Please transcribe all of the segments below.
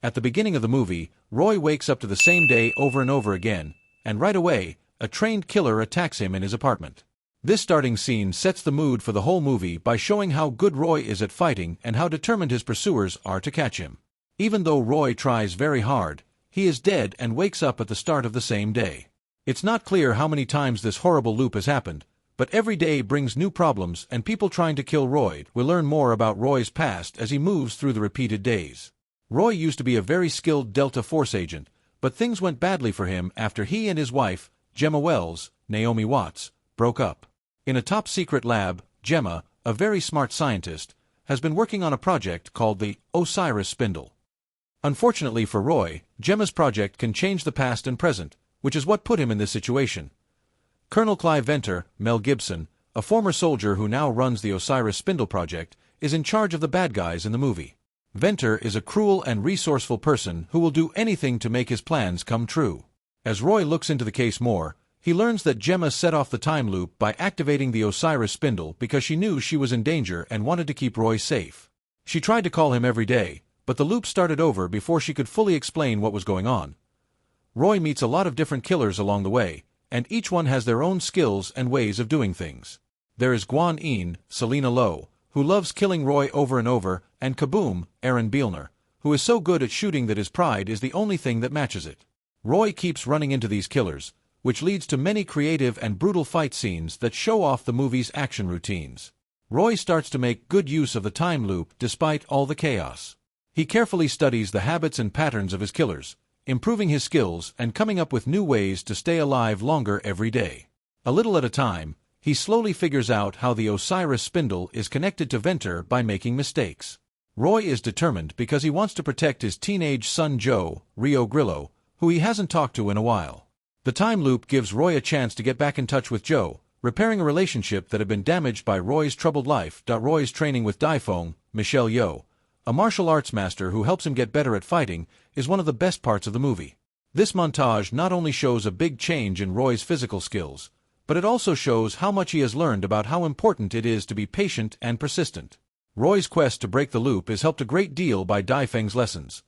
At the beginning of the movie, Roy wakes up to the same day over and over again, and right away, a trained killer attacks him in his apartment. This starting scene sets the mood for the whole movie by showing how good Roy is at fighting and how determined his pursuers are to catch him. Even though Roy tries very hard, he is dead and wakes up at the start of the same day. It's not clear how many times this horrible loop has happened, but every day brings new problems, and people trying to kill Roy will learn more about Roy's past as he moves through the repeated days. Roy used to be a very skilled Delta Force agent, but things went badly for him after he and his wife, Gemma Wells, Naomi Watts, broke up. In a top-secret lab, Gemma, a very smart scientist, has been working on a project called the Osiris Spindle. Unfortunately for Roy, Gemma's project can change the past and present, which is what put him in this situation. Colonel Clive Venter, Mel Gibson, a former soldier who now runs the Osiris Spindle project, is in charge of the bad guys in the movie. Venter is a cruel and resourceful person who will do anything to make his plans come true. As Roy looks into the case more, he learns that Gemma set off the time loop by activating the Osiris Spindle because she knew she was in danger and wanted to keep Roy safe. She tried to call him every day, but the loop started over before she could fully explain what was going on. Roy meets a lot of different killers along the way, and each one has their own skills and ways of doing things. There is Guan Yin, Selena Lowe, who loves killing Roy over and over, and Kaboom, Aaron Bielner, who is so good at shooting that his pride is the only thing that matches it. Roy keeps running into these killers, which leads to many creative and brutal fight scenes that show off the movie's action routines. Roy starts to make good use of the time loop despite all the chaos. He carefully studies the habits and patterns of his killers, improving his skills and coming up with new ways to stay alive longer every day. A little at a time, he slowly figures out how the Osiris Spindle is connected to Venter by making mistakes. Roy is determined because he wants to protect his teenage son Joe, Rio Grillo, who he hasn't talked to in a while. The time loop gives Roy a chance to get back in touch with Joe, repairing a relationship that had been damaged by Roy's troubled life. Roy's training with Daifeng, Michelle Yeoh, a martial arts master who helps him get better at fighting, is one of the best parts of the movie. This montage not only shows a big change in Roy's physical skills, but it also shows how much he has learned about how important it is to be patient and persistent. Roy's quest to break the loop is helped a great deal by Daifeng's lessons.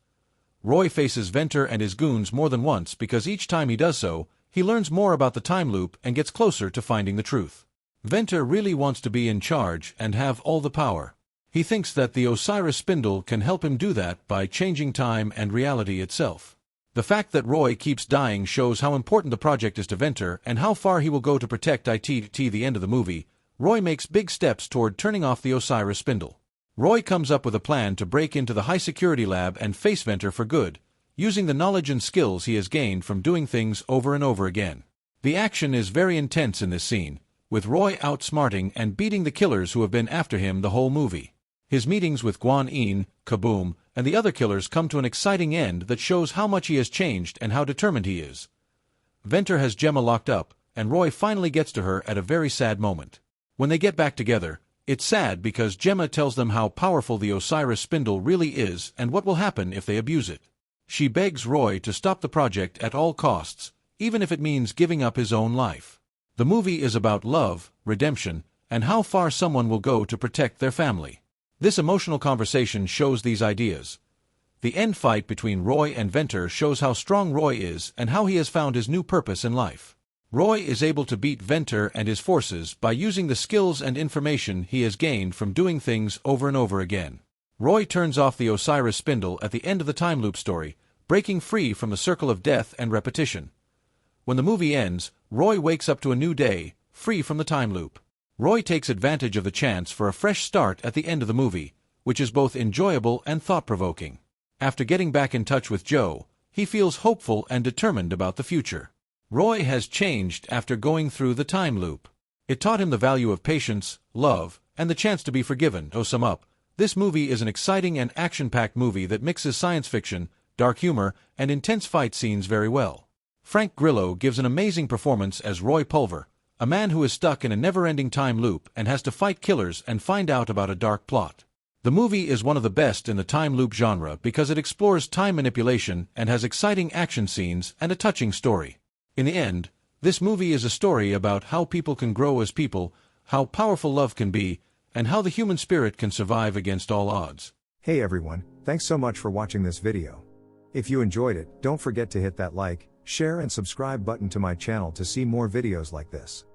Roy faces Venter and his goons more than once because each time he does so, he learns more about the time loop and gets closer to finding the truth. Venter really wants to be in charge and have all the power. He thinks that the Osiris Spindle can help him do that by changing time and reality itself. The fact that Roy keeps dying shows how important the project is to Venter and how far he will go to protect it. At the end of the movie, Roy makes big steps toward turning off the Osiris Spindle. Roy comes up with a plan to break into the high-security lab and face Venter for good, using the knowledge and skills he has gained from doing things over and over again. The action is very intense in this scene, with Roy outsmarting and beating the killers who have been after him the whole movie. His meetings with Guan Yin, Kaboom, and the other killers come to an exciting end that shows how much he has changed and how determined he is. Venter has Gemma locked up, and Roy finally gets to her at a very sad moment. When they get back together, it's sad because Gemma tells them how powerful the Osiris Spindle really is and what will happen if they abuse it. She begs Roy to stop the project at all costs, even if it means giving up his own life. The movie is about love, redemption, and how far someone will go to protect their family. This emotional conversation shows these ideas. The end fight between Roy and Venter shows how strong Roy is and how he has found his new purpose in life. Roy is able to beat Venter and his forces by using the skills and information he has gained from doing things over and over again. Roy turns off the Osiris Spindle at the end of the time loop story, breaking free from the circle of death and repetition. When the movie ends, Roy wakes up to a new day, free from the time loop. Roy takes advantage of the chance for a fresh start at the end of the movie, which is both enjoyable and thought-provoking. After getting back in touch with Joe, he feels hopeful and determined about the future. Roy has changed after going through the time loop. It taught him the value of patience, love, and the chance to be forgiven. To sum up, this movie is an exciting and action-packed movie that mixes science fiction, dark humor, and intense fight scenes very well. Frank Grillo gives an amazing performance as Roy Pulver, a man who is stuck in a never-ending time loop and has to fight killers and find out about a dark plot. The movie is one of the best in the time loop genre because it explores time manipulation and has exciting action scenes and a touching story. In the end, this movie is a story about how people can grow as people, how powerful love can be, and how the human spirit can survive against all odds. Hey everyone, thanks so much for watching this video. If you enjoyed it, don't forget to hit that like, share and subscribe button to my channel to see more videos like this.